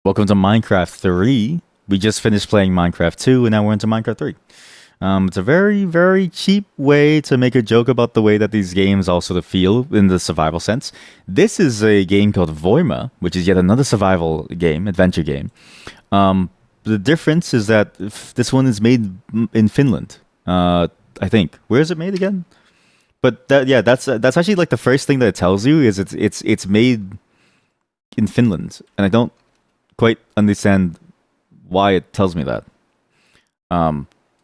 Welcome to Minecraft 3. We just finished playing Minecraft 2 and now we're into Minecraft 3. It's a very, very cheap way to make a joke about the way that these games all sort of feel in the survival sense. This is a game called Voima, which is yet another survival game, adventure game. The difference is that this one is made in Finland. I think. Where is it made again? But that's actually like the first thing that it tells you is it's made in Finland, and I don't quite understand why it tells me that.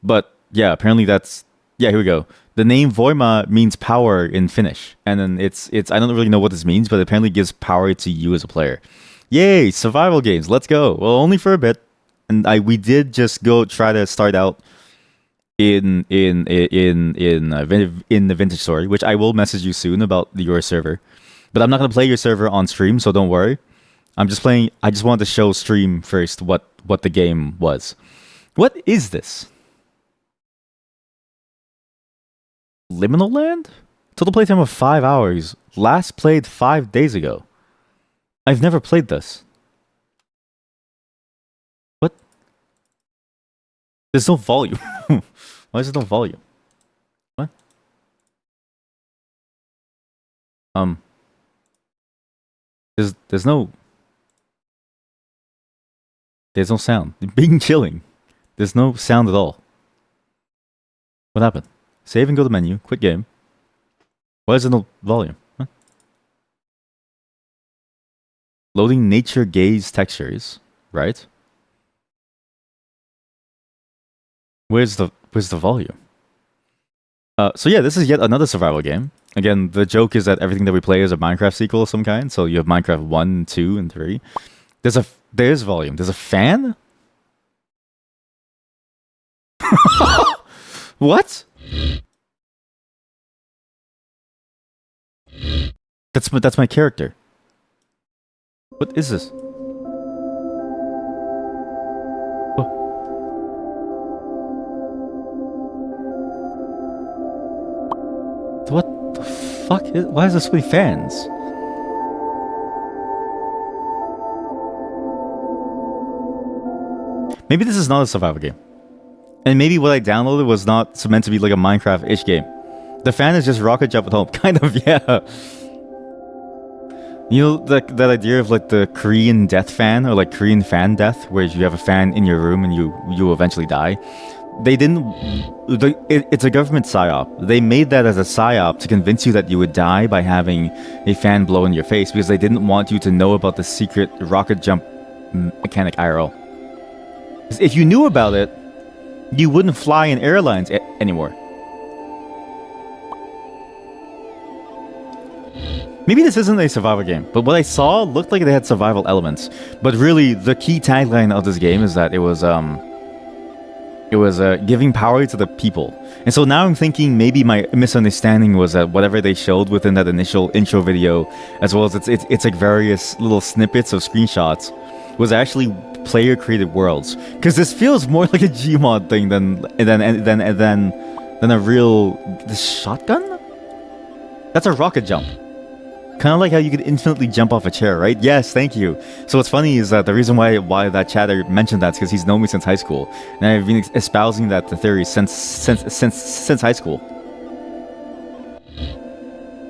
But yeah, apparently that's yeah. Here we go. The name Voima means power in Finnish, and then it's I don't really know what this means, but it apparently gives power to you as a player. Yay, survival games. Let's go. Well, only for a bit, and I we did just go try to start out in the vintage story, which I will message you soon about your server. But I'm not gonna play your server on stream, so don't worry. I'm just playing. I just wanted to show stream first what the game was. What is this? Liminal Land? Total playtime of 5 hours. Last played 5 days ago. I've never played this. What? There's no volume. Why is there no volume? What? Um. There's no. There's no sound. Being chilling. There's no sound at all. What happened? Save and go to menu. Quit game. Why is there no volume? Huh? Loading nature gaze textures. Right. Where's the volume? So yeah, this is yet another survival game. Again, the joke is that everything that we play is a Minecraft sequel of some kind. So you have Minecraft 1, 2, and 3. There's volume. There's a fan? What? That's my character. What is this? What the fuck? Why is there so many fans? Maybe this is not a survival game. And maybe what I downloaded was not meant to be like a Minecraft-ish game. The fan is just rocket jump at home. Kind of, yeah. You know that idea of like the Korean death fan or like Korean fan death, where you have a fan in your room and you eventually die. They didn't. It's a government psyop. They made that as a psyop to convince you that you would die by having a fan blow in your face because they didn't want you to know about the secret rocket jump mechanic IRL. 'Cause if you knew about it, you wouldn't fly in airlines anymore. Maybe this isn't a survival game, but what I saw looked like they had survival elements. But really, the key tagline of this game is that it was giving power to the people. And so now I'm thinking maybe my misunderstanding was that whatever they showed within that initial intro video, as well as it's like various little snippets of screenshots, was actually player created worlds. Because this feels more like a Gmod thing than a real this shotgun. That's a rocket jump. Kind of like how you could infinitely jump off a chair, right? Yes, thank you. So what's funny is that the reason why that chatter mentioned that is because he's known me since high school, and I've been espousing that the theory since high school.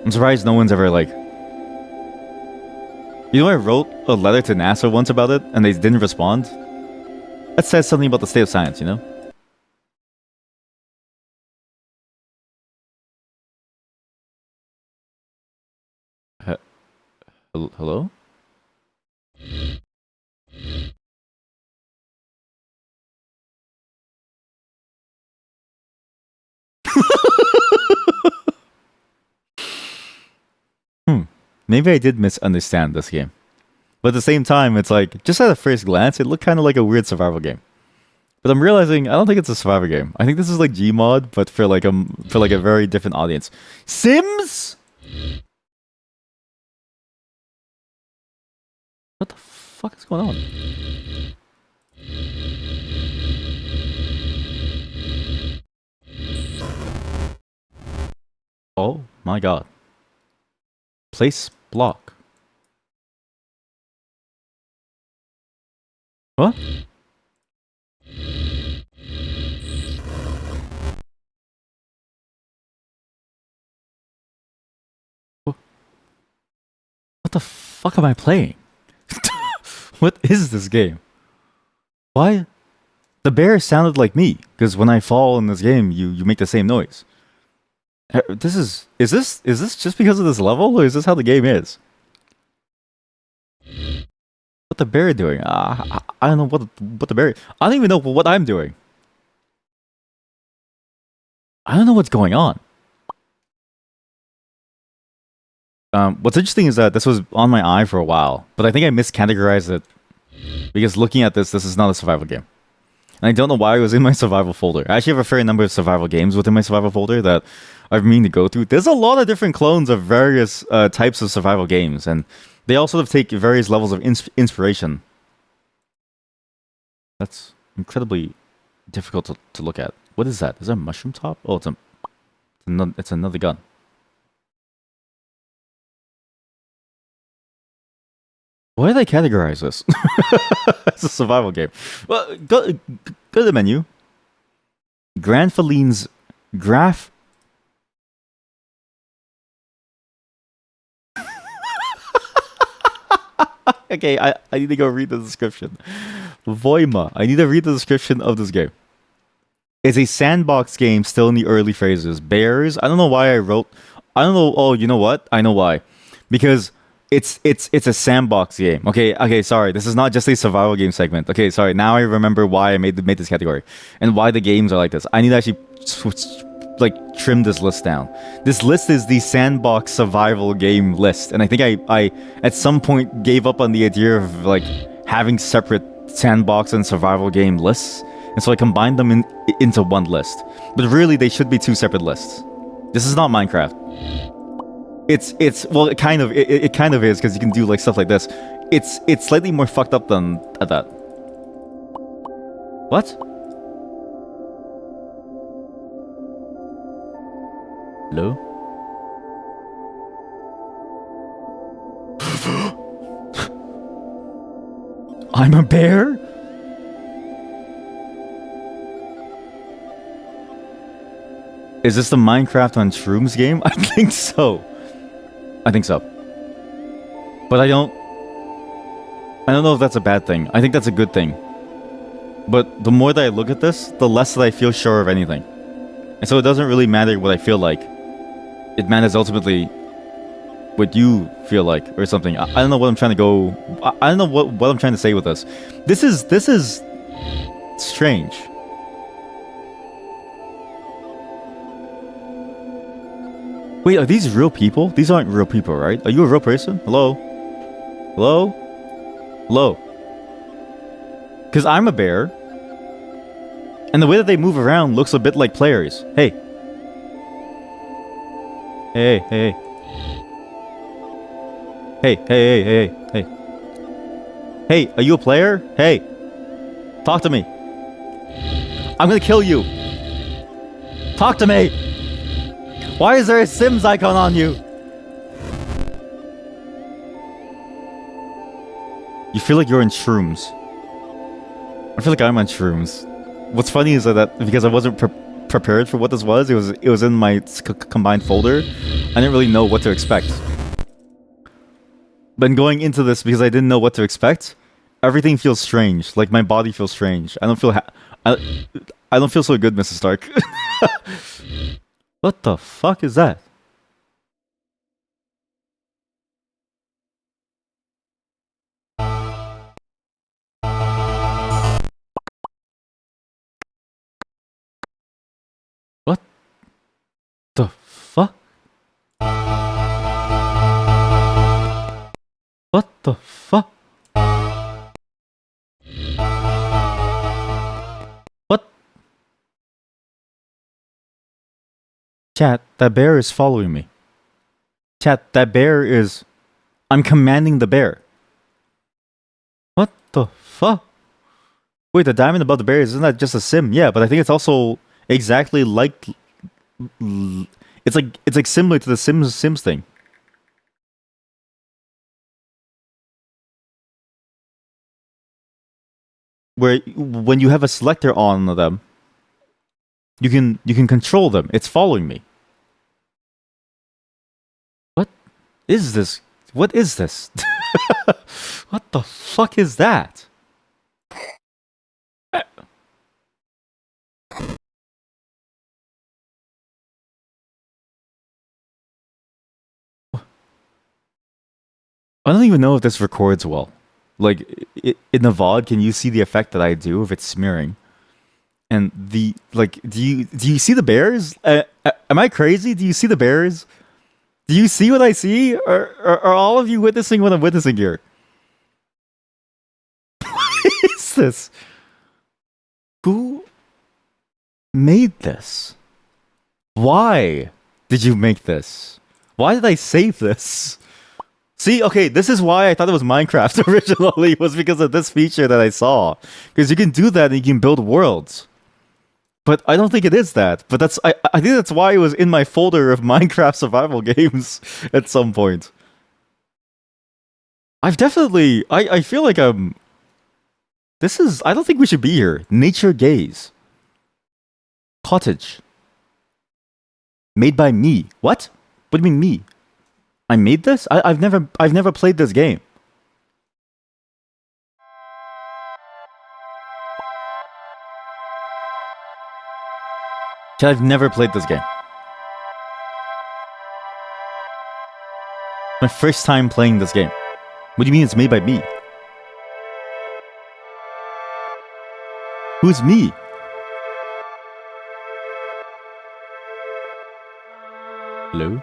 I'm surprised no one's ever like. You know, I wrote a letter to NASA once about it, and they didn't respond. That says something about the state of science, you know. Hello? Hmm. Maybe I did misunderstand this game. But at the same time, it's like, just at a first glance, it looked kind of like a weird survival game. But I'm realizing I don't think it's a survival game. I think this is like Gmod, but for like a very different audience. Sims? What the fuck is going on? Oh my god. Place block. What? What the fuck am I playing? What is this game? Why? The bear sounded like me because when I fall in this game, you make the same noise. This is this just because of this level, or is this how the game is? What the bear doing? I don't know what the bear. I don't even know what I'm doing. I don't know what's going on. What's interesting is that this was on my eye for a while, but I think I miscategorized it because looking at this is not a survival game. And I don't know why it was in my survival folder. I actually have a fair number of survival games within my survival folder that I've meaning to go through. There's a lot of different clones of various types of survival games, and they all sort of take various levels of inspiration. That's incredibly difficult to look at. What is that? Is that a mushroom top? Oh, it's another gun. Why did I categorize this? It's a survival game. Well, go to the menu. Granfaline's graph. Okay, I need to go read the description. Voima. I need to read the description of this game. It's a sandbox game still in the early phases. Bears. I don't know why I wrote. I don't know. Oh, you know what? I know why. Because it's a sandbox game. Okay. Sorry, this is not just a survival game segment. Okay, sorry. Now I remember why I made this category and why the games are like this. I need to actually trim this list down. This list is the sandbox survival game list, and I think I at some point gave up on the idea of like having separate sandbox and survival game lists, and so I combined them into one list. But really, they should be two separate lists. This is not Minecraft. It's well, it kind of is because you can do like stuff like this. It's slightly more fucked up than that. What? Hello? I'm a bear? Is this the Minecraft on Shrooms game? I think so. But I don't know if that's a bad thing. I think that's a good thing. But the more that I look at this, the less that I feel sure of anything. And so it doesn't really matter what I feel like. It matters ultimately what you feel like or something. I don't know what I'm trying to go. I don't know what I'm trying to say with this. This is strange. Wait, are these real people? These aren't real people, right? Are you a real person? Hello? Hello? Hello? Because I'm a bear. And the way that they move around looks a bit like players. Hey. Hey. Hey, are you a player? Hey. Talk to me. I'm gonna kill you. Talk to me. Why is there a Sims icon on you? You feel like you're in shrooms. I feel like I'm on shrooms. What's funny is that because I wasn't prepared for what this was, it was in my combined folder. I didn't really know what to expect. But going into this because I didn't know what to expect, everything feels strange. Like my body feels strange. I don't feel I don't feel so good, Mrs. Stark. What the fuck is that? What the fuck? What the fuck? What? Chat, that bear is following me. Chat, that bear is... I'm commanding the bear. What the fuck? Wait, the diamond above the bear, isn't that just a sim? Yeah, but I think it's also exactly like... It's like similar to the Sims thing. where when you have a selector on them, you can control them. It's following me. What is this? What is this? What the fuck is that? I don't even know if this records well. Like in the VOD, can you see the effect that I do if it's smearing? And the like, do you see the bears? Am I crazy? Do you see the bears? Do you see what I see? Are all of you witnessing what I'm witnessing here? What is this? Who made this? Why did you make this? Why did I save this? See, okay, this is why I thought it was Minecraft originally, was because of this feature that I saw. Because you can do that and you can build worlds. But I don't think it is that. But I think that's why it was in my folder of Minecraft survival games at some point. I feel like I don't think we should be here. Nature gaze. Cottage. Made by me. What? What do you mean me? I made this? I've never played this game. I've never played this game. My first time playing this game. What do you mean it's made by me? Who's me? Hello?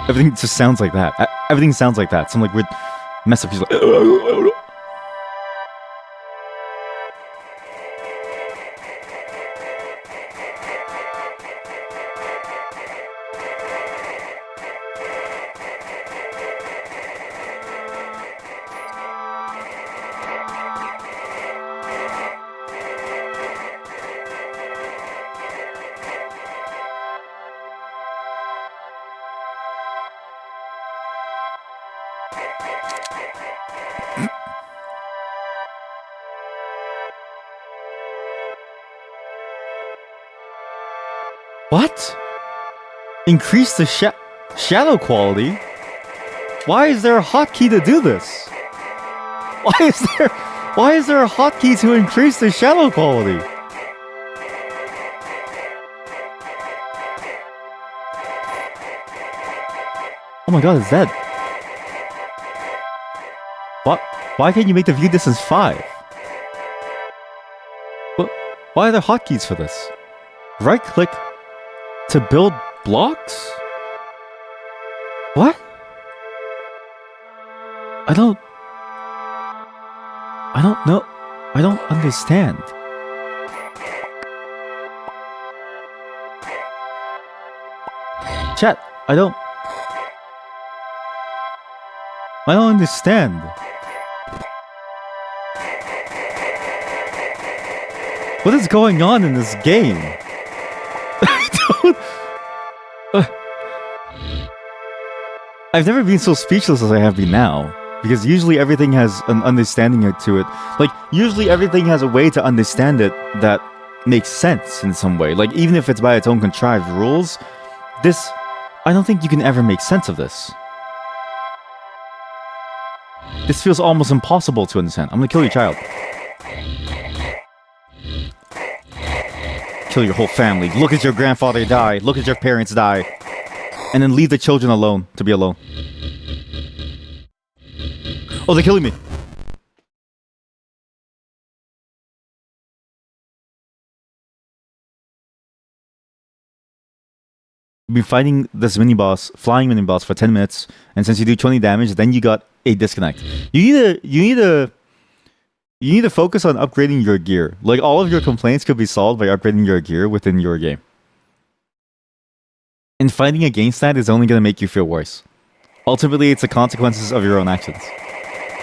Everything just sounds like that. Everything sounds like that. Some like weird mess up. He's like, what? Increase the shadow quality? Why is there a hotkey to do this? Why is there a hotkey to increase the shadow quality? Oh my god, is that? What? Why can't you make the view distance 5? What? Why are there hotkeys for this? Right click to build blocks? What? I don't know. I don't understand. Chat, I don't understand. What is going on in this game? I don't... I've never been so speechless as I have been now. Because usually everything has an understanding to it. Like, usually everything has a way to understand it that makes sense in some way. Like, even if it's by its own contrived rules, this... I don't think you can ever make sense of this. This feels almost impossible to understand. I'm gonna kill your child. Kill your whole family. Look at your grandfather die. Look at your parents die. And then leave the children alone to be alone. Oh, they're killing me. You've been fighting this flying mini boss for 10 minutes, and since you do 20 damage, then you got a disconnect. You need to focus on upgrading your gear. Like, all of your complaints could be solved by upgrading your gear within your game. And fighting against that is only going to make you feel worse. Ultimately, it's the consequences of your own actions.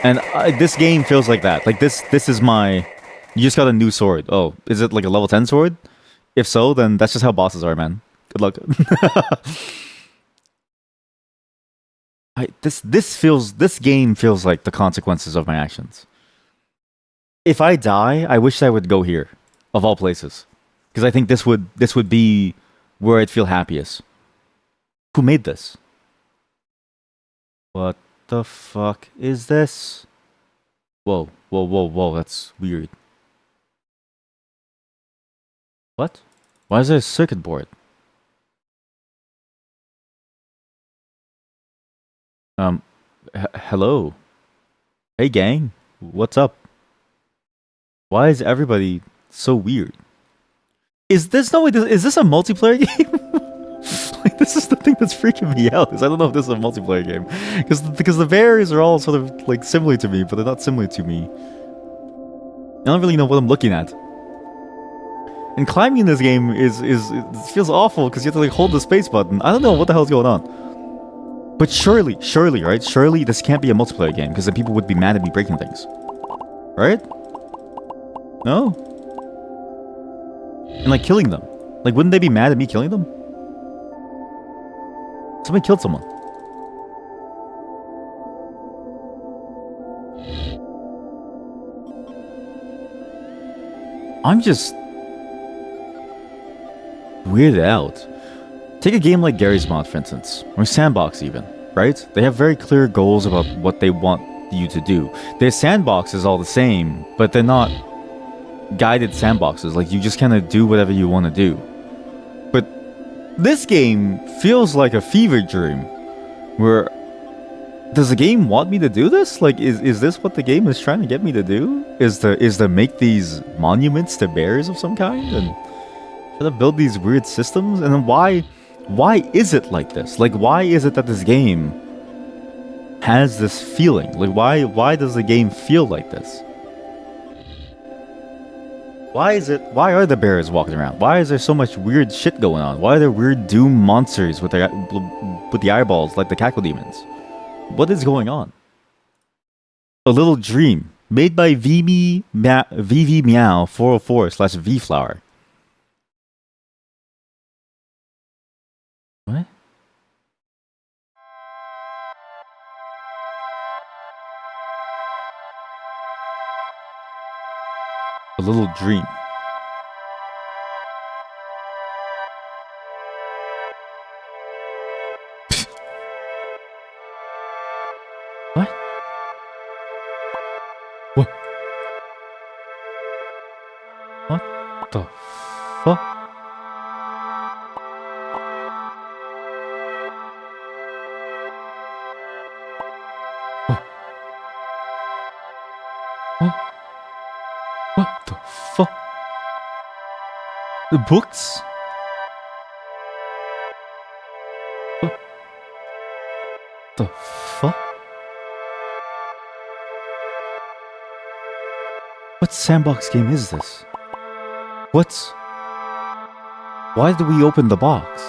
And this game feels like that. Like, this is my... You just got a new sword. Oh, is it like a level 10 sword? If so, then that's just how bosses are, man. Good luck. This game feels like the consequences of my actions. If I die, I wish I would go here, of all places, because I think this would be where I'd feel happiest. Who made this? What the fuck is this? Whoa, whoa, whoa, whoa! That's weird. What? Why is there a circuit board? Um, hello. Hey, gang. What's up? Why is everybody so weird? Is this no way? Is this a multiplayer game? Like, this is the thing that's freaking me out. Is I don't know if this is a multiplayer game because the barriers are all sort of like similar to me, but they're not similar to me. I don't really know what I'm looking at. And climbing in this game is it feels awful because you have to like hold the space button. I don't know what the hell's going on. But surely, right? Surely this can't be a multiplayer game because then people would be mad at me breaking things, right? No. And like killing them. Like, wouldn't they be mad at me killing them? Somebody killed someone. I'm just weirded out. Take a game like Garry's Mod, for instance, or Sandbox even, right? They have very clear goals about what they want you to do. Their sandbox is all the same, but they're not guided sandboxes. Like, you just kind of do whatever you want to do. But this game feels like a fever dream, where does the game want me to do this? Like, is this what the game is trying to get me to do? Is to make these monuments to bears of some kind and try to build these weird systems? And then why is it like this? Like, why is it that this game has this feeling? Like, why does the game feel like this? Why are the bears walking around? Why is there so much weird shit going on? Why are there weird doom monsters with the eyeballs like the cackle demons? What is going on? A Little Dream, made by VV Meow 404/VFlower. What? A Little Dream. What? What? What the fuck? What? What? What the fuck? The books? What the fuck? What sandbox game is this? Why do we open the box?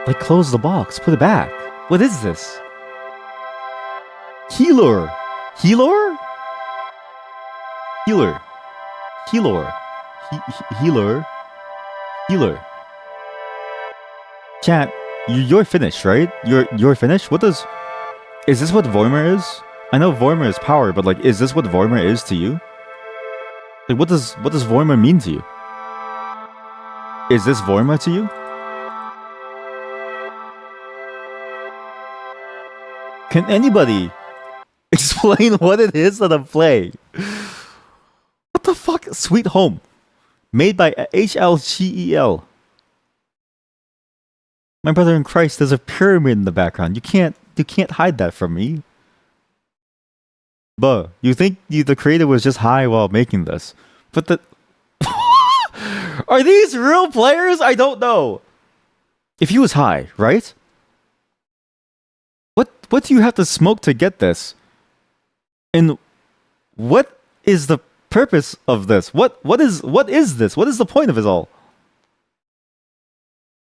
Like, close the box, put it back. What is this? Healer? Healer? Healer. Healer. Healer. Healer. Chat, you're finished, right? You're finished? Is this what Voima is? I know Voima is power, but like, is this what Voima is to you? Like, what does Voima mean to you? Is this Voima to you? Can anybody explain what it is that I'm playing? What the fuck? Sweet Home. Made by HLCEL. My brother in Christ, there's a pyramid in the background. You can't hide that from me. But you think the creator was just high while making this. But the... Are these real players? I don't know. If he was high, right? What do you have to smoke to get this? And what is the purpose of this? What is this? What is the point of it all?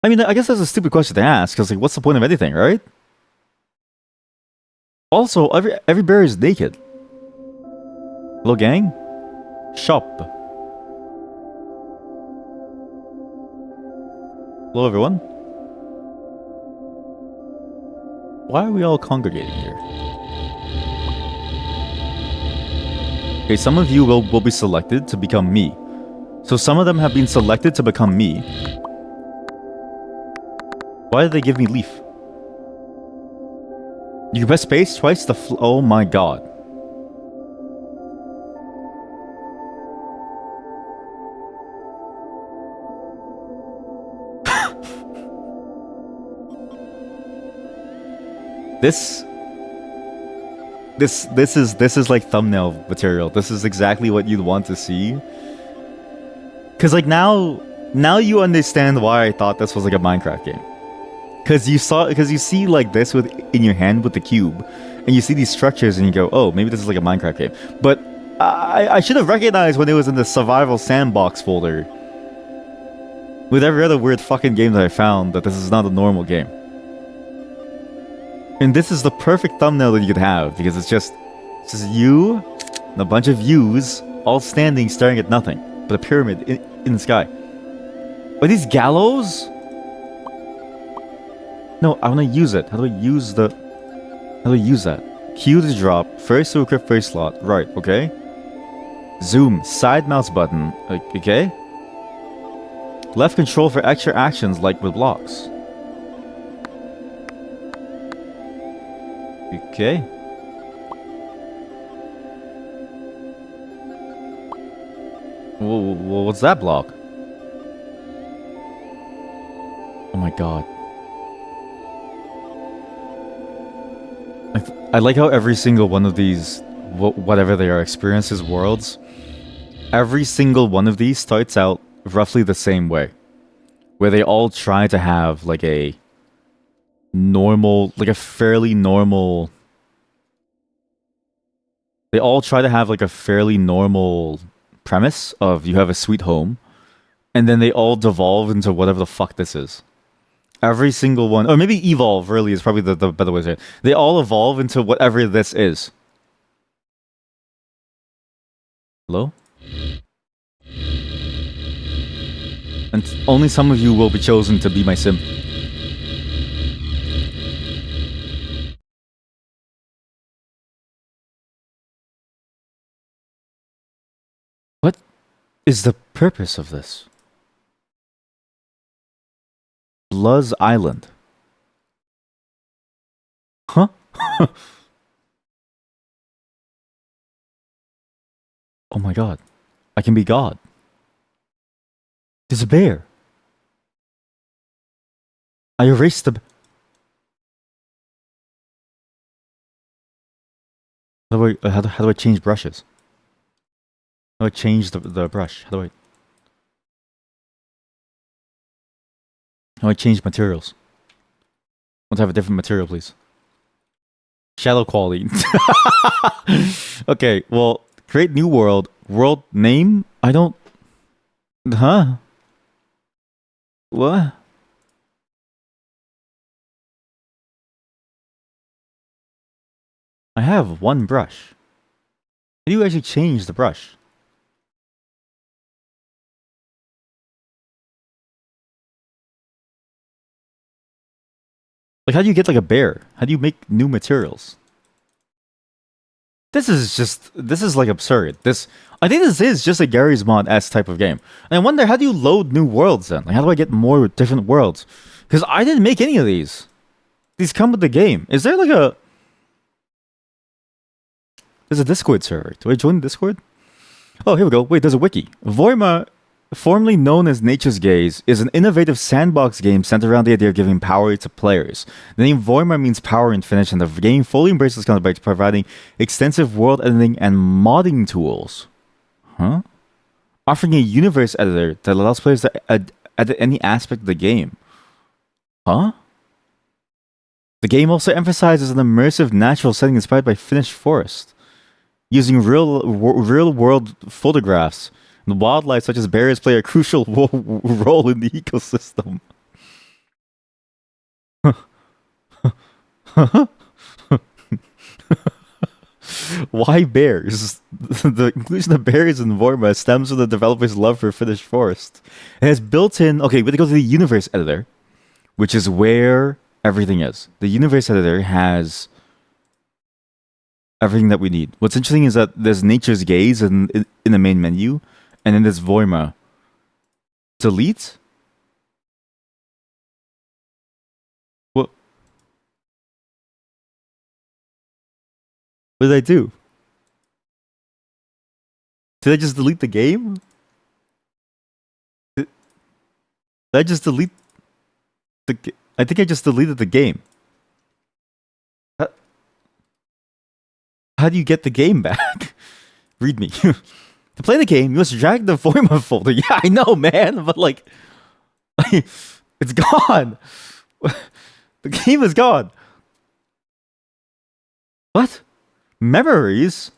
I mean, I guess that's a stupid question to ask, because like, what's the point of anything, right? Also, every bear is naked. Hello, gang? Shop. Hello, everyone. Why are we all congregating here? Okay, some of you will be selected to become me. So some of them have been selected to become me. Why did they give me leaf? You can press space twice to oh my god. This is like thumbnail material. This is exactly what you'd want to see. Cause like now you understand why I thought this was like a Minecraft game. Cause you see like this with in your hand with the cube, and you see these structures and you go, oh, maybe this is like a Minecraft game. But I should have recognized when it was in the survival sandbox folder with every other weird fucking game that I found that this is not a normal game. And this is the perfect thumbnail that you could have, because it's just you and a bunch of yous all standing staring at nothing but a pyramid in the sky. Are these gallows? No, I want to use it. How do I use that? Q to drop, first to equip first slot. Right, okay. Zoom, side mouse button. Okay. Left control for extra actions like with blocks. Okay. Whoa, what's that block? Oh my god. I like how every single one of these, whatever they are, experiences, worlds, every single one of these starts out roughly the same way. Where they all try to have like a normal, like a fairly normal... They all try to have like a fairly normal premise of you have a sweet home, and then they all devolve into whatever the fuck this is. Every single one, or maybe evolve really is probably the better way to say it. They all evolve into whatever this is. Hello? And only some of you will be chosen to be my sim. What is the purpose of this? Luz Island. Huh? Oh my god. I can be God. There's a bear. I erased the... How do I change brushes? How do I change the brush? How do I change materials? Let's have a different material, please. Shadow quality. Okay, well, create new world. World name? I don't... Huh? What? I have one brush. How do you actually change the brush? Like, how do you get like a bear? How do you make new materials? This is like absurd. I think this is just a Garry's Mod-esque type of game. And I wonder, how do you load new worlds then? Like, how do I get more different worlds? Because I didn't make any of these. These come with the game. Is there like a... There's a Discord server. Do I join the Discord? Oh, here we go. Wait, there's a wiki. Voima, formerly known as Nature's Gaze, is an innovative sandbox game centered around the idea of giving power to players. The name Voima means power in Finnish, and the game fully embraces this concept by providing extensive world editing and modding tools. Huh? Offering a universe editor that allows players to edit any aspect of the game. Huh? The game also emphasizes an immersive natural setting inspired by Finnish forest, using real-world photographs. The wildlife, such as bears, play a crucial role in the ecosystem. Why bears? The inclusion of bears in Voima stems from the developer's love for Finnish forest. It has built-in. Okay, we go to the universe editor, which is where everything is. The universe editor has everything that we need. What's interesting is that there's Nature's Gaze in the main menu, and then there's Voima. Delete? What? What did I do? Did I just delete the game? Did I just delete I think I just deleted the game. How, how do you get the game back? Read me. To play the game, you must drag the Voima folder. Yeah, I know, man, but like, it's gone. The game is gone. What? Memories?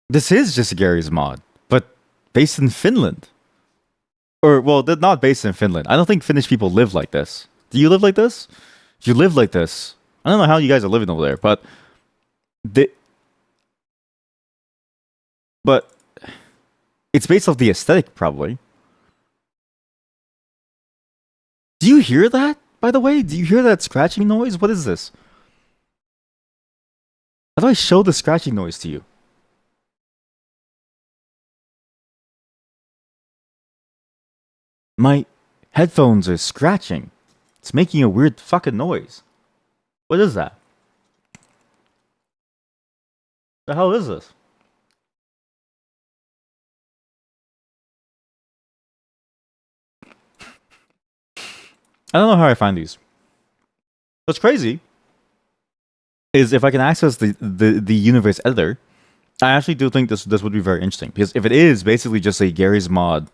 This is just Gary's mod, but based in Finland. Or, well, they're not based in Finland. I don't think Finnish people live like this. Do you live like this? If you live like this, I don't know how you guys are living over there, but they, but it's based off the aesthetic, probably. Do you hear that? By the way, do you hear that scratching noise? What is this? How do I show the scratching noise to you? My headphones are scratching. It's making a weird fucking noise. What is that? The hell is this? I don't know how I find these. What's crazy is if I can access the universe editor, I actually do think this would be very interesting, because if it is basically just a Gary's mod,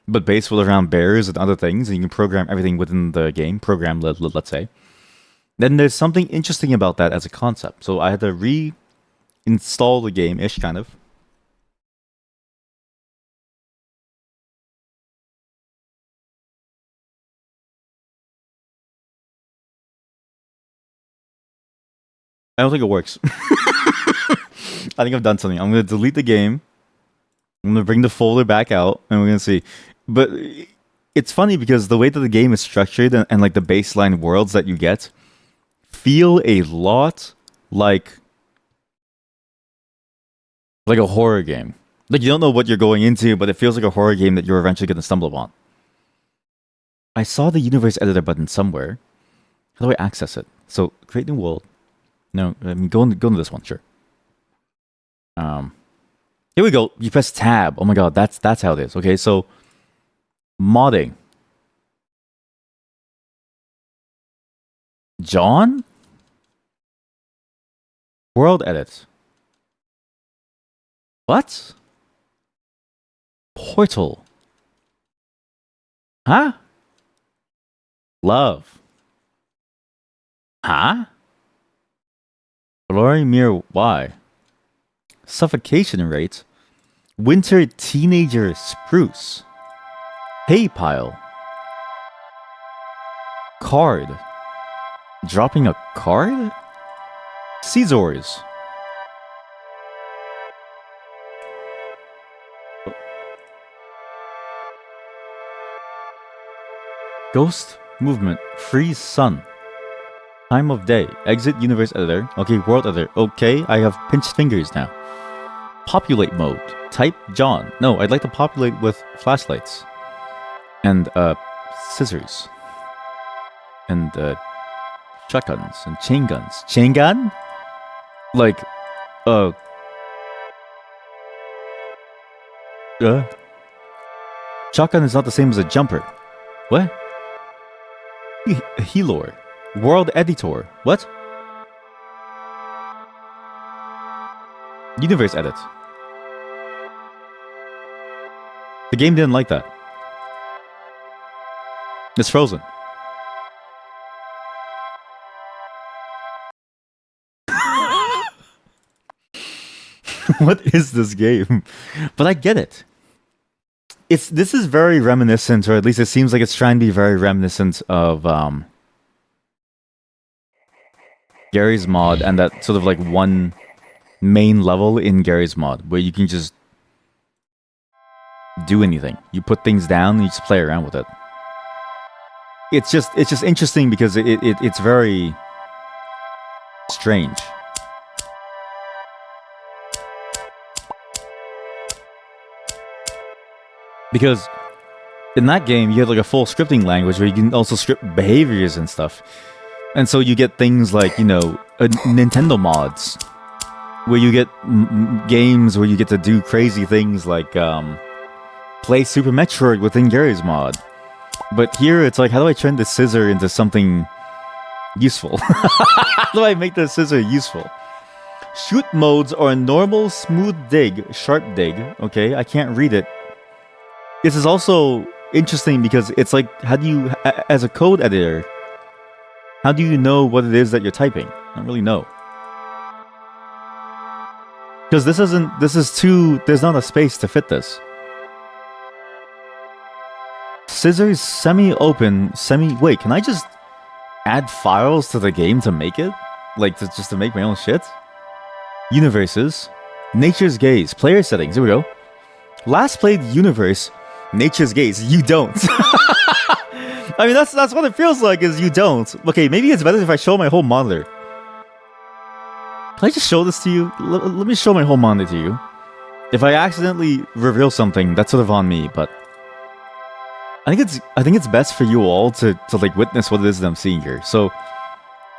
but based around bears and other things, and you can program everything within the game, let's say, then there's something interesting about that as a concept. So I had to reinstall the game-ish, kind of. I don't think it works. I think I've done something. I'm going to delete the game. I'm going to bring the folder back out, and we're going to see. But it's funny because the way that the game is structured and like the baseline worlds that you get feel a lot like a horror game. Like, you don't know what you're going into, but it feels like a horror game that you're eventually going to stumble upon. I saw the universe editor button somewhere. How do I access it? So, create new world. No, I mean, go into this one, sure. Here we go. You press tab. Oh my god, that's how it is. Okay, so modding. John? World edit. What? Portal. Huh? Love. Huh? Glory Mirror Y. Suffocation rate. Winter teenager spruce. Hay pile. Card. Dropping a card? Caesars. Ghost movement. Freeze sun. Time of day. Exit universe editor. Okay, world editor. Okay, I have pinched fingers now. Populate mode. Type John. No, I'd like to populate with flashlights. And, scissors. And, shotguns. And chain guns. Chain gun? Like, shotgun is not the same as a jumper. What? Healor. World editor. What? Universe edit. The game didn't like that. It's frozen. What is this game? But I get it. This is very reminiscent, or at least it seems like it's trying to be very reminiscent of Gary's mod and that sort of like one main level in Gary's mod where you can just do anything. You put things down and you just play around with it. It's just interesting because it's very strange. Because in that game, you have like a full scripting language where you can also script behaviors and stuff. And so you get things like, Nintendo mods, where you get games where you get to do crazy things like play Super Metroid within Gary's mod. But here it's like, how do I turn the scissor into something useful? How do I make the scissor useful? Shoot modes are normal, smooth dig, sharp dig. Okay, I can't read it. This is also interesting because it's like, how do you, as a code editor, how do you know what it is that you're typing? I don't really know. Because there's not a space to fit this. Scissors semi-open, wait, can I just add files to the game to make it? Like, just to make my own shit? Universes. Nature's Gaze. Player settings. Here we go. Last played universe. Nature's Gaze. You don't. I mean, that's what it feels like, is you don't. Okay, maybe it's better if I show my whole monitor. Can I just show this to you? Let me show my whole monitor to you. If I accidentally reveal something, that's sort of on me, but I think it's best for you all to like witness what it is that I'm seeing here. So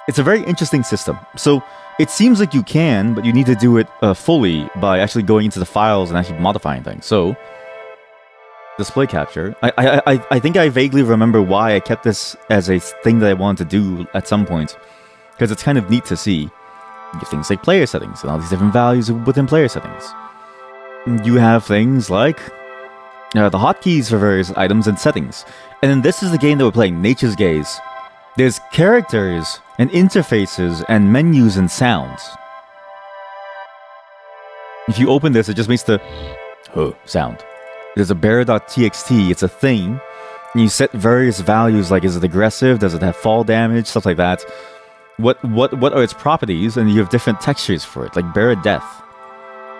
it's a very interesting system. So it seems like you can, but you need to do it fully by actually going into the files and actually modifying things. So display capture. I think I vaguely remember why I kept this as a thing that I wanted to do at some point, because it's kind of neat to see. You have things like player settings and all these different values within player settings. You have things like the hotkeys for various items and settings. And then this is the game that we're playing, Nature's Gaze. There's characters and interfaces and menus and sounds. If you open this, it just makes the sound. There's a bear.txt, it's a thing. And you set various values, like is it aggressive, does it have fall damage, stuff like that. What are its properties, and you have different textures for it, like bear death.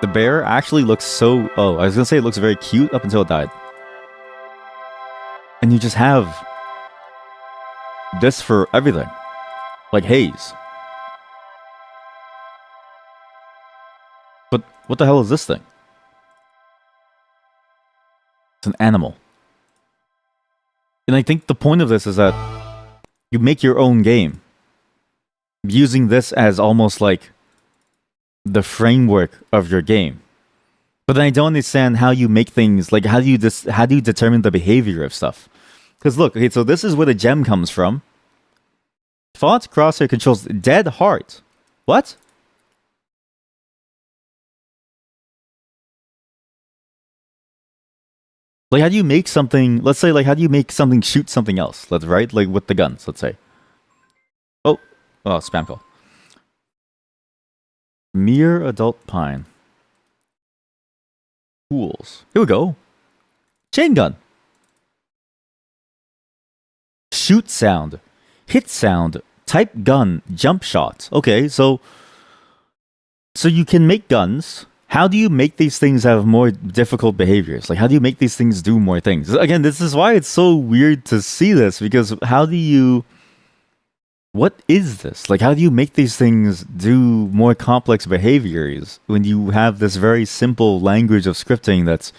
The bear actually looks so... Oh, I was gonna say it looks very cute up until it died. And you just have this for everything. Like haze. But what the hell is this thing? It's an animal. And I think the point of this is that you make your own game, using this as almost like the framework of your game. But then I don't understand how you make things, like how do you determine the behavior of stuff? Because look, okay, so this is where the gem comes from. Font crosshair controls dead heart. What? Like, how do you make something, let's say, like, how do you make something shoot something else? Let's, right? Like, with the guns, let's say. Oh, spam call. Mere adult pine. Tools. Here we go. Chain gun. Shoot sound. Hit sound. Type gun. Jump shot. Okay, so you can make guns. How do you make these things have more difficult behaviors? Like, how do you make these things do more things? Again, this is why it's so weird to see this, because how do you... What is this? Like, how do you make these things do more complex behaviors when you have this very simple language of scripting that's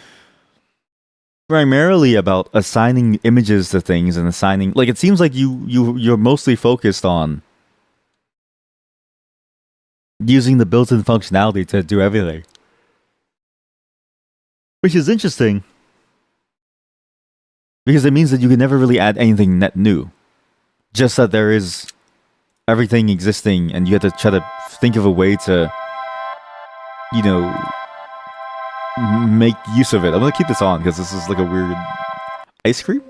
primarily about assigning images to things and assigning... Like, it seems like you're mostly focused on using the built-in functionality to do everything. Which is interesting, because it means that you can never really add anything net new. Just that there is everything existing, and you have to try to think of a way to, you know, make use of it. I'm gonna keep this on, because this is like a weird... Ice cream?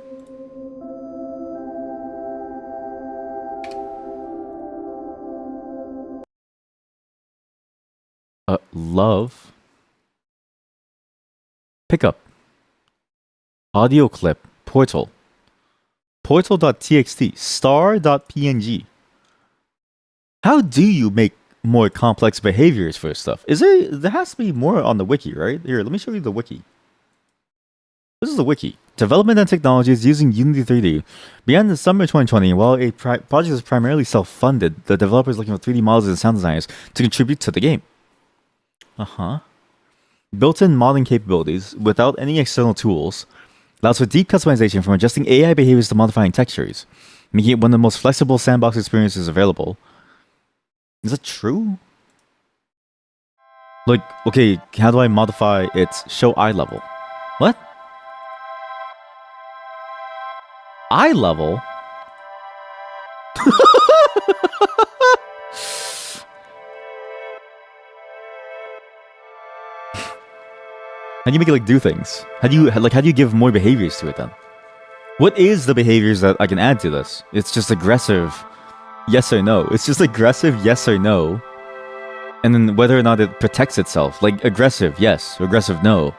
Love. Pickup. Audio clip. Portal. Portal.txt. Star.png. How do you make more complex behaviors for stuff? There has to be more on the wiki, right? Here, let me show you the wiki. This is the wiki. Development and technologies using Unity 3D began in summer 2020. While a project is primarily self-funded, the developers looking for 3D models and sound designers to contribute to the game. Built-in modding capabilities without any external tools allows for deep customization from adjusting AI behaviors to modifying textures, making it one of the most flexible sandbox experiences available. Is that true? Like, okay, how do I modify its show eye level? What? Eye level? How do you make it like do things? How do you give more behaviors to it then? What is the behaviors that I can add to this? It's just aggressive, yes or no. It's just aggressive, yes or no. And then whether or not it protects itself. Like aggressive, yes. Aggressive, no.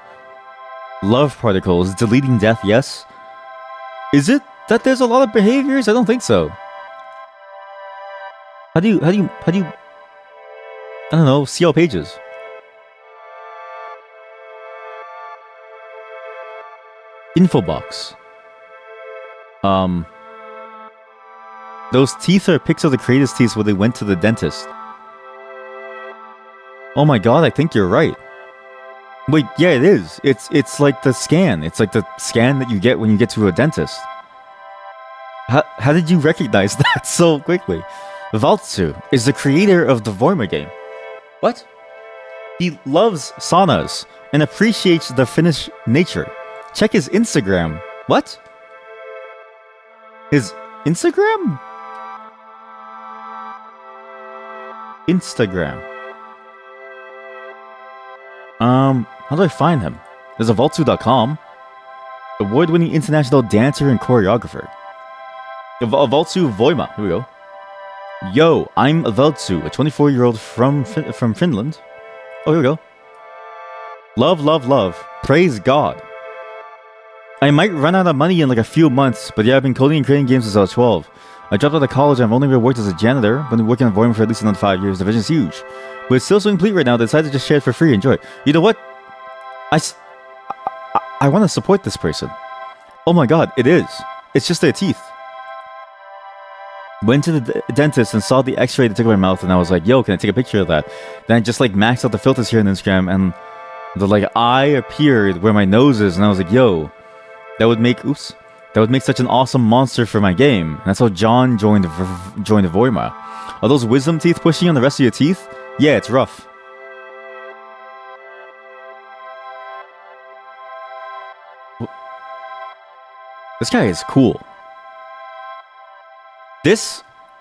Love particles, deleting death, yes. Is it that there's a lot of behaviors? I don't think so. How do you I don't know, see all pages. Info box. Those teeth are pics of the creator's teeth when they went to the dentist. Oh my god, I think you're right. Wait, yeah, it is. It's like the scan. It's like the scan that you get when you get to a dentist. How did you recognize that so quickly? Valtsu is the creator of the Voima game. What? He loves saunas and appreciates the Finnish nature. Check his Instagram. What? His Instagram? Instagram. How do I find him? There's a Valtsu.com. Award-winning international dancer and choreographer. Valtsu Voima. Here we go. Yo, I'm Valtsu, a 24-year-old from Finland. Oh, here we go. Love, love, love. Praise God. I might run out of money in like a few months, but yeah, I've been coding and creating games since I was 12. I dropped out of college and I've only ever worked as a janitor, but been working on Voima for at least another 5 years. The vision's huge. But it's still so complete right now, I decided to just share it for free. Enjoy. You know what? I want to support this person. Oh my god, it is. It's just their teeth. Went to the dentist and saw the x-ray they took of my mouth, and I was like, yo, can I take a picture of that? Then I just like maxed out the filters here on Instagram, and the like eye appeared where my nose is, and I was like, yo, that would make such an awesome monster for my game. And that's how John joined Voima. Are those wisdom teeth pushing on the rest of your teeth? Yeah, it's rough. This guy is cool.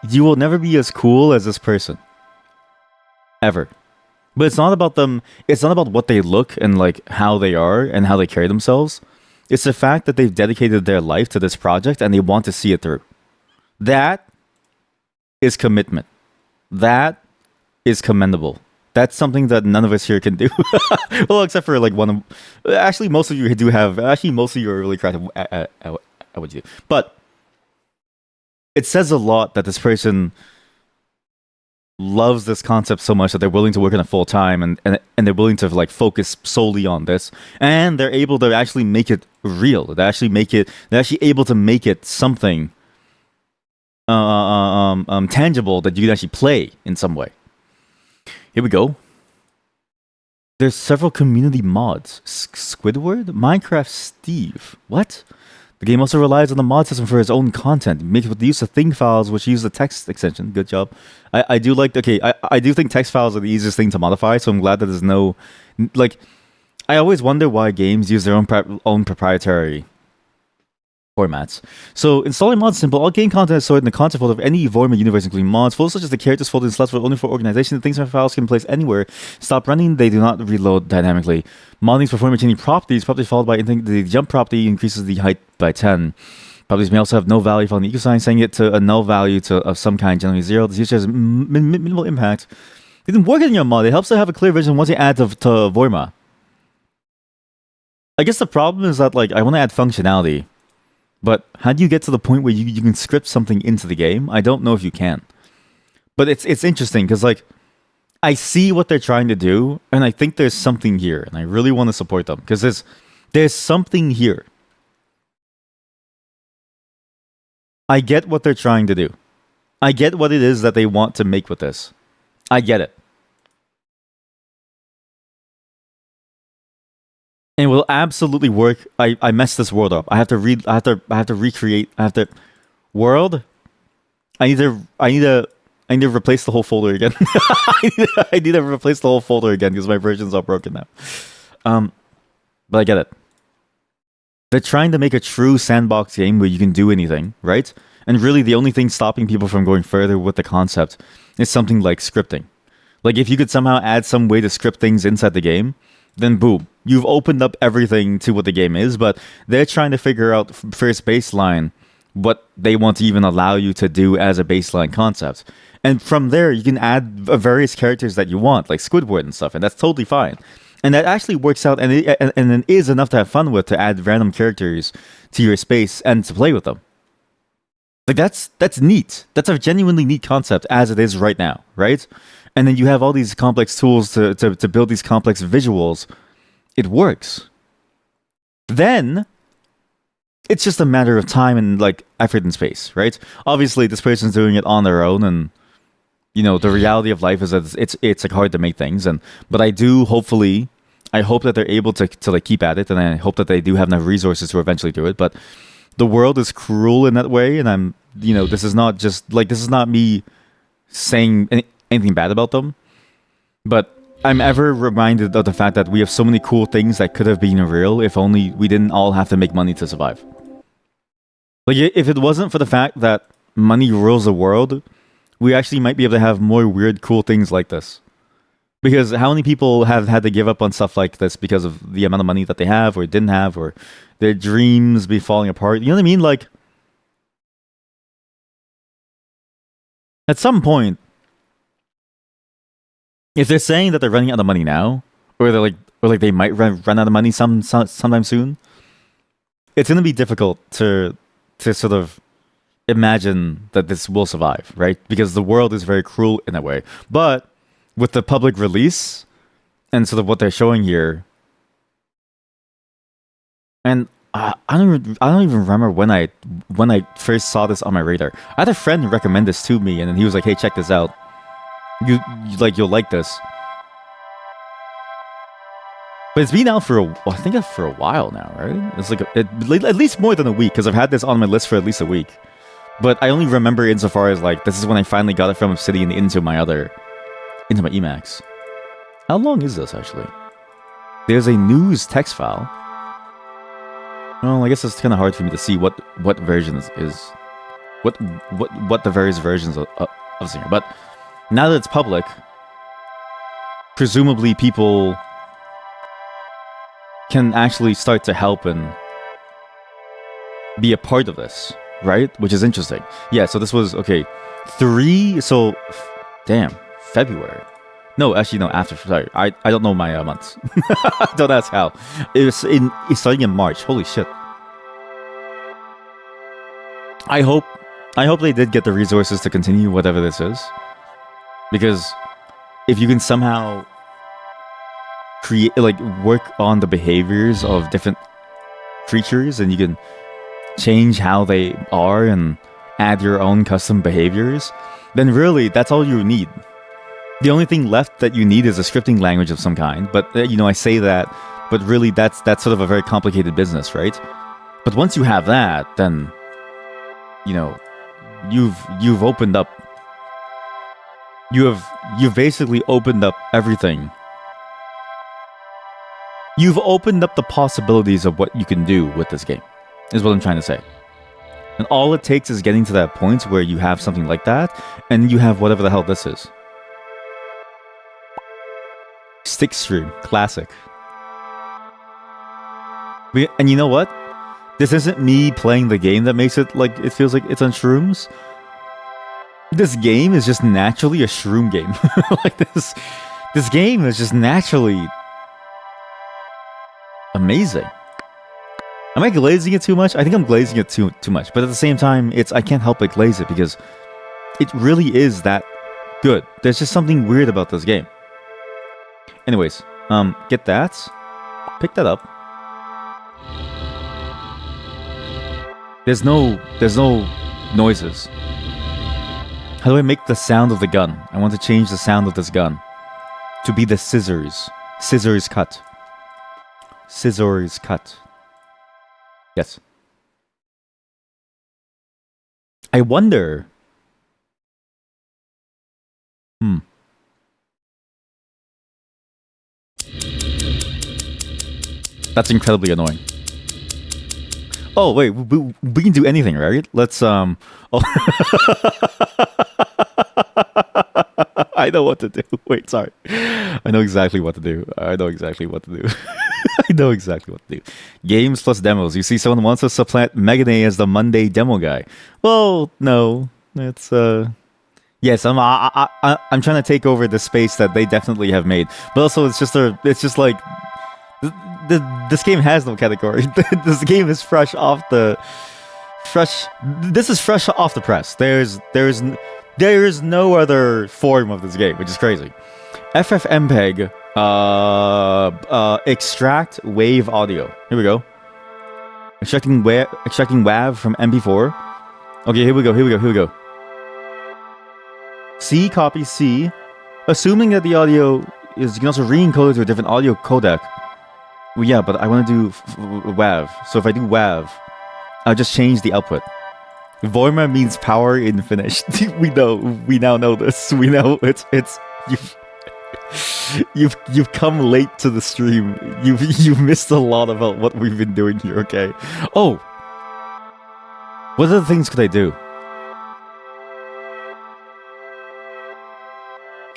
You will never be as cool as this person. Ever. But it's not about them, it's not about what they look and like how they are and how they carry themselves. It's the fact that they've dedicated their life to this project and they want to see it through. That is commitment. That is commendable. That's something that none of us here can do. Well, except for like one of... Actually, most of you do have... Actually, most of you are really creative at what you do. But it says a lot that this person loves this concept so much that they're willing to work on it full time and they're willing to like focus solely on this, and they're able to actually make it real. They're actually able to make it something tangible that you can actually play in some way. Here we go. There's several community mods. Squidward? Minecraft Steve. What? The game also relies on the mod system for its own content. Make it with the use of thing files, which use the text extension. Good job. I do like... Okay, I do think text files are the easiest thing to modify, so I'm glad that there's no... Like, I always wonder why games use their own proprietary formats. So installing mods is simple. All game content is stored in the content folder of any Voima universe, including mods. Folders such as the characters folder and slots for only for organization. The things and files can be placed anywhere. Stop running. They do not reload dynamically. Modding is performing changing properties. Properties followed by the jump property increases the height by 10. Properties may also have no value following the equal sign, setting it to a null value of some kind, generally 0. This usually has minimal impact. You can work on your mod. It helps to have a clear vision once you add to Voima. I guess the problem is that like I want to add functionality. But how do you get to the point where you can script something into the game? I don't know if you can. But it's interesting because like I see what they're trying to do, and I think there's something here, and I really want to support them because there's something here. I get what they're trying to do. I get what it is that they want to make with this. I get it. And it will absolutely work. I messed this world up. I have to read. I have to recreate. I have to world. I need to replace the whole folder again. I need to replace the whole folder again because my version's all broken now. But I get it. They're trying to make a true sandbox game where you can do anything, right? And really, the only thing stopping people from going further with the concept is something like scripting. Like if you could somehow add some way to script things inside the game, then boom, you've opened up everything to what the game is. But they're trying to figure out first baseline what they want to even allow you to do as a baseline concept. And from there, you can add various characters that you want, like Squidward and stuff, and that's totally fine. And that actually works out, and it is enough to have fun with, to add random characters to your space and to play with them. Like that's neat. That's a genuinely neat concept as it is right now, right? And then you have all these complex tools to build these complex visuals. It works. Then it's just a matter of time and like effort and space, right? Obviously, this person's doing it on their own, and you know the reality of life is that it's like hard to make things. But I do hopefully, I hope that they're able to like keep at it, and I hope that they do have enough resources to eventually do it. But the world is cruel in that way, and this is not just like this is not me saying anything bad about them, but I'm ever reminded of the fact that we have so many cool things that could have been real if only we didn't all have to make money to survive. Like, if it wasn't for the fact that money rules the world, we actually might be able to have more weird, cool things like this. Because how many people have had to give up on stuff like this because of the amount of money that they have or didn't have, or their dreams be falling apart? You know what I mean? Like, at some point, if they're saying that they're running out of money now, or they might run out of money sometime soon, it's going to be difficult to sort of imagine that this will survive, right? Because the world is very cruel in that way. But with the public release and sort of what they're showing here, and I don't even remember when I first saw this on my radar. I had a friend recommend this to me, and then he was like, "Hey, check this out. You'll like this." But it's been out for I think for a while now, right? It's like at least more than a week, because I've had this on my list for at least a week. But I only remember insofar as like this is when I finally got it from Obsidian into my Emacs. How long is this actually? There's a news text file. Well, I guess it's kind of hard for me to see what version is what the various versions of Singer. But now that it's public, presumably people can actually start to help and be a part of this, right? Which is interesting. Yeah, so this was, okay, February. No, actually, no, sorry. I don't know my months. Don't ask how. It's starting in March. Holy shit. I hope they did get the resources to continue whatever this is. Because if you can somehow work on the behaviors of different creatures, and you can change how they are and add your own custom behaviors, then really that's all you need. The only thing left that you need is a scripting language of some kind. But I say that, but really that's sort of a very complicated business, right? But once you have that, then you've opened up. You've basically opened up everything. You've opened up the possibilities of what you can do with this game, is what I'm trying to say. And all it takes is getting to that point where you have something like that, and you have whatever the hell this is. Stick Stream, classic. And you know what? This isn't me playing the game that makes it like it feels like it's on shrooms. This game is just naturally a shroom game. Like this game is just naturally amazing. Am I glazing it too much? I think I'm glazing it too much. But at the same time, I can't help but glaze it because it really is that Good. There's just something weird about this game. Anyways, get that. Pick that up. There's no noises. How do I make the sound of the gun? I want to change the sound of this gun to be the scissors. Scissors cut. Scissors cut. Yes. I wonder. That's incredibly annoying. Oh wait, we can do anything, right? Let's Oh. I know what to do. Wait, sorry. I know exactly what to do. I know exactly what to do. I know exactly what to do. Games plus demos. You see someone wants to supplant Meganay as the Monday demo guy. Well, no. It's yes, I'm trying to take over the space that they definitely have made. But also it's just like this game has no category. This game is fresh off the this is fresh off the press. There is no other form of this game, which is crazy. FFmpeg extract wave audio. Here we go. Extracting WAV from MP4. Okay, here we go. C copy C. Assuming that the audio is, you can also re-encode it to a different audio codec. Well, yeah, but I want to do WAV. So if I do WAV, I'll just change the output. Voima means power in Finnish. We now know this. We know it's you've come late to the stream. You've missed a lot about what we've been doing here. Okay. Oh, what other things could I do?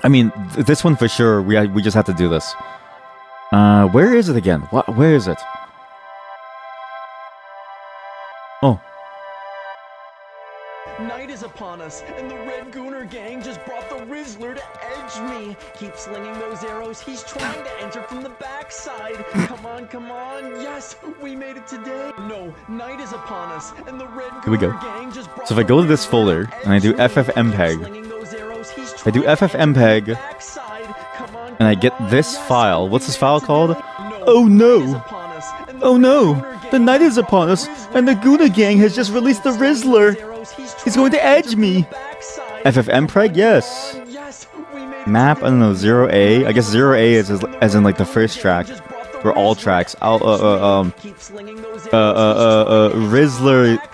I mean, this one for sure. We just have to do this. Where is it again? Where is it? Oh. Night is upon us, and the Red Gooner gang just brought the Rizzler to edge me. Keep slinging those arrows, he's trying to enter from the backside. Come on, yes, we made it today. No, night is upon us, and the Red Gooner gang just brought. So if I go to this folder, and I do FFmpeg, and I get this file. What's this file called? Oh no! Oh no! The night is upon us, and the Guna gang has just released the Rizzler. He's going to edge me. FFmpeg, yes. Map, I don't know, 0A. I guess 0A is as in like the first track, or all tracks. Rizzler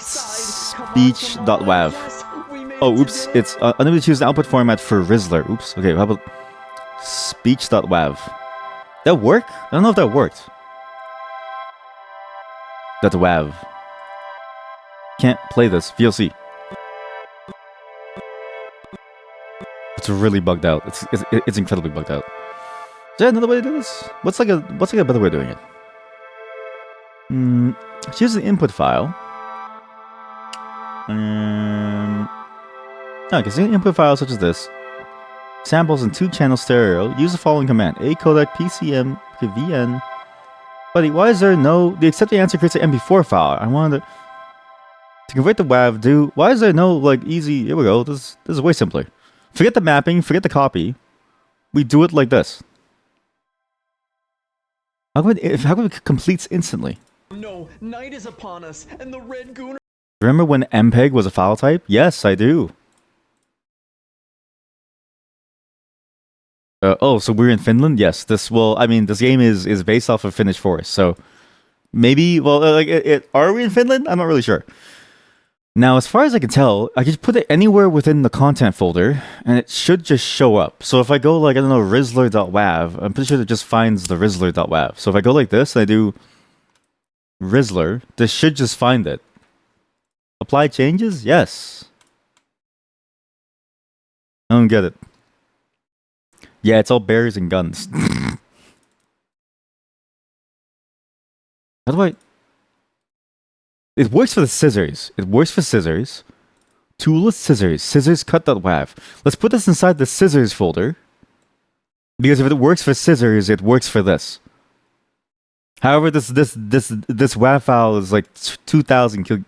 speech.wav. Oh, oops! It's unable to choose the output format for Rizzler. Oops. Okay, how about speech.wav? That work? I don't know if that worked. That's WAV. Can't play this. VLC. It's really bugged out. It's incredibly bugged out. Is there another way to do this? What's like a better way of doing it? Choose an input file. Okay, so an input file such as this. Samples in 2-channel stereo. Use the following command: A codec PCM VN. Buddy, why is there no? The accept the answer creates an MP4 file. I wanted to convert the WAV. Why is there no like easy? Here we go. This is way simpler. Forget the mapping. Forget the copy. We do it like this. How come it completes instantly? No, night is upon us, and the Red Gooner. Remember when MPEG was a file type? Yes, I do. Oh, so we're in Finland? Yes. This game is based off of Finnish Forest, so maybe. Well, are we in Finland? I'm not really sure. Now, as far as I can tell, I can put it anywhere within the content folder, and it should just show up. So if I go like, I don't know, Rizzler.wav, I'm pretty sure it just finds the Rizzler.wav. So if I go like this, and I do Rizzler, this should just find it. Apply changes? Yes. I don't get it. Yeah, it's all bears and guns. How do I... It works for the scissors. It works for scissors. Toolless scissors. Scissors cut.wav. Let's put this inside the scissors folder. Because if it works for scissors, it works for this. However, this WAV file is like 2,000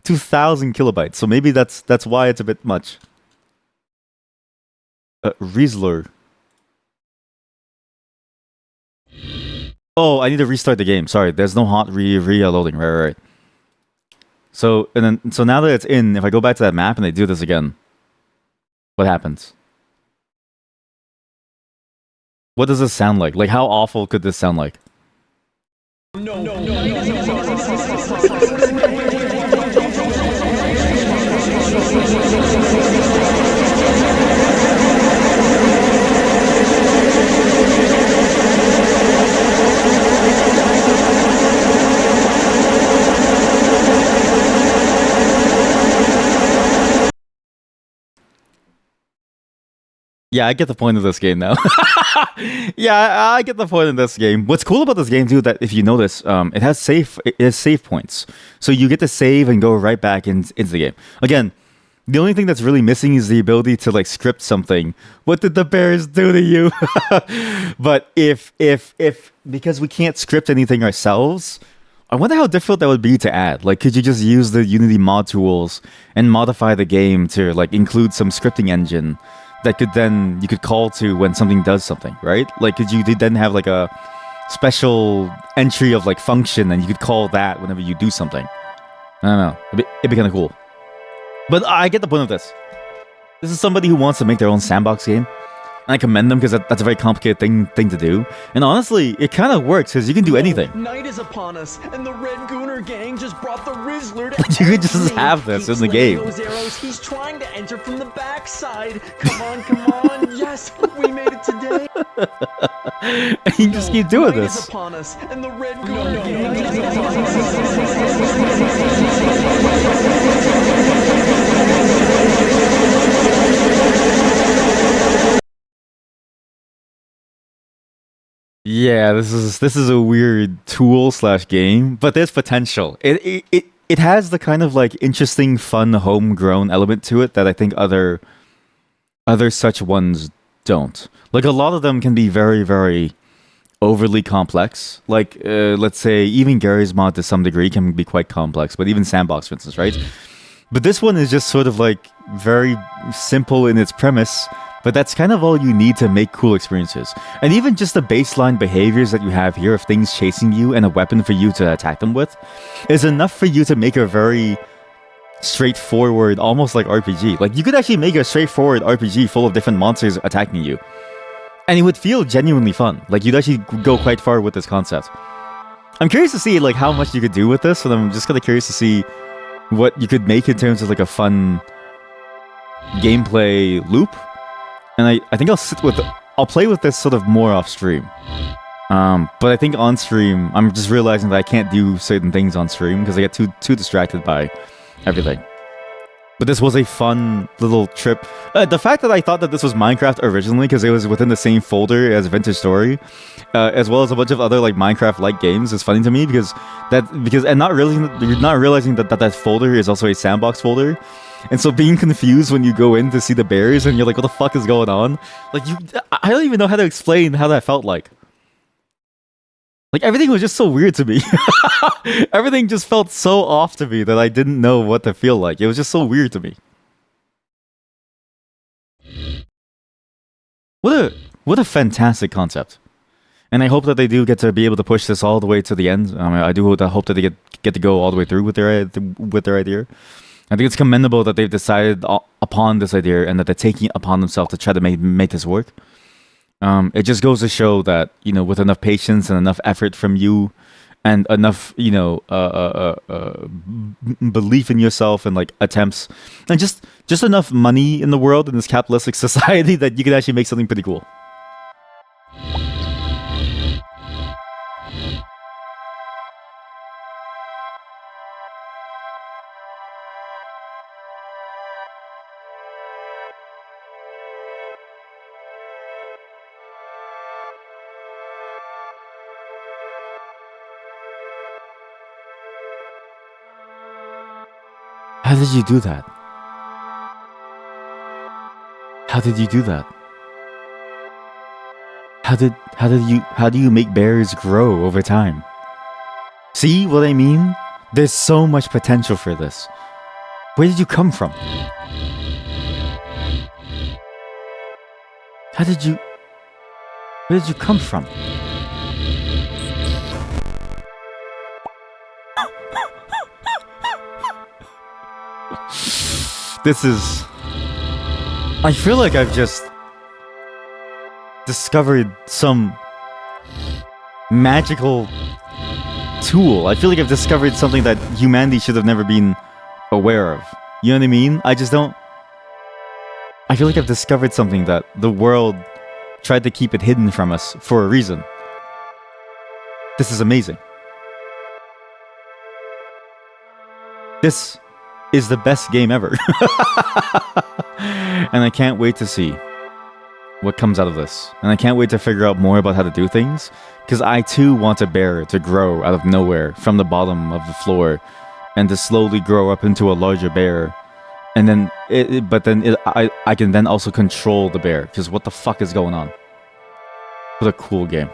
kilobytes. So maybe that's why it's a bit much. Riesler. Oh, I need to restart the game. Sorry, there's no hot reloading. Right. So now that it's in, if I go back to that map and they do this again, what happens? What does this sound like? Like, how awful could this sound like? Yeah, I get the point of this game now. Yeah, I get the point of this game. What's cool about this game too, that if you notice, it has save points, so you get to save and go right back into the game. Again, the only thing that's really missing is the ability to like script something. What did the bears do to you? But if because we can't script anything ourselves, I wonder how difficult that would be to add. Like, could you just use the Unity mod tools and modify the game to like include some scripting engine that you could call to when something does something, right? Like, could you then have like a special entry of like function and you could call that whenever you do something? I don't know. It'd be kind of cool. But I get the point of this. This is somebody who wants to make their own sandbox game. And I commend them because that's a very complicated thing to do. And honestly, it kind of works because you can do anything. Night is upon us, and the Red Gooner gang just brought the Rizzler to You could just have this in the game. Those arrows. He's trying to enter from the backside. Come on. Yes, we made it today. And you just keep doing this. Night is upon us, and the Red Gooner gang just upon Yeah, this is a weird tool / game, but there's potential. It has the kind of like interesting, fun, homegrown element to it that I think other such ones don't. Like, a lot of them can be very, very overly complex. Like, let's say even Gary's mod to some degree can be quite complex, but even Sandbox, for instance, right? But this one is just sort of like very simple in its premise, but that's kind of all you need to make cool experiences. And even just the baseline behaviors that you have here of things chasing you and a weapon for you to attack them with is enough for you to make a very straightforward, almost like RPG. Like, you could actually make a straightforward RPG full of different monsters attacking you. And it would feel genuinely fun. Like, you'd actually go quite far with this concept. I'm curious to see like how much you could do with this, and I'm just kind of curious to see what you could make in terms of like a fun gameplay loop. And I think I'll play with this sort of more off stream. But I think on stream, I'm just realizing that I can't do certain things on stream because I get too distracted by everything. But this was a fun little trip. The fact that I thought that this was Minecraft originally because it was within the same folder as Vintage Story, as well as a bunch of other like Minecraft-like games, is funny to me because not realizing that folder is also a sandbox folder. And so being confused when you go in to see the berries and you're like, what the fuck is going on? Like, I don't even know how to explain how that felt like. Like, everything was just so weird to me. Everything just felt so off to me that I didn't know what to feel like. It was just so weird to me. What a fantastic concept. And I hope that they do get to be able to push this all the way to the end. I do hope that they get to go all the way through with their idea. I think it's commendable that they've decided upon this idea and that they're taking it upon themselves to try to make this work. It just goes to show that, you know, with enough patience and enough effort from you and enough, you know, belief in yourself and like attempts and just enough money in the world in this capitalistic society that you can actually make something pretty cool. How did you do that? How did you do that? How do you make berries grow over time? See what I mean? There's so much potential for this. Where did you come from? How did you... Where did you come from? This is... I feel like I've just discovered some magical tool. I feel like I've discovered something that humanity should have never been aware of. You know what I mean? I just don't... I feel like I've discovered something that the world tried to keep it hidden from us for a reason. This is amazing. This is the best game ever. And I can't wait to see what comes out of this. And I can't wait to figure out more about how to do things. Because I too want a bear to grow out of nowhere from the bottom of the floor and to slowly grow up into a larger bear. And then, I can then also control the bear. Because what the fuck is going on? What a cool game.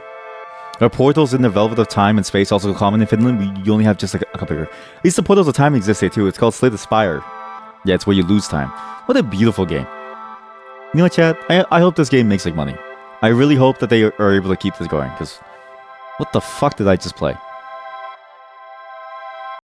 Are portals in the Velvet of Time and Space also common in Finland? You only have just like a couple here. At least the portals of time exist here too. It's called Slay the Spire. Yeah, it's where you lose time. What a beautiful game. You know what, Chad? I hope this game makes like money. I really hope that they are able to keep this going, because what the fuck did I just play?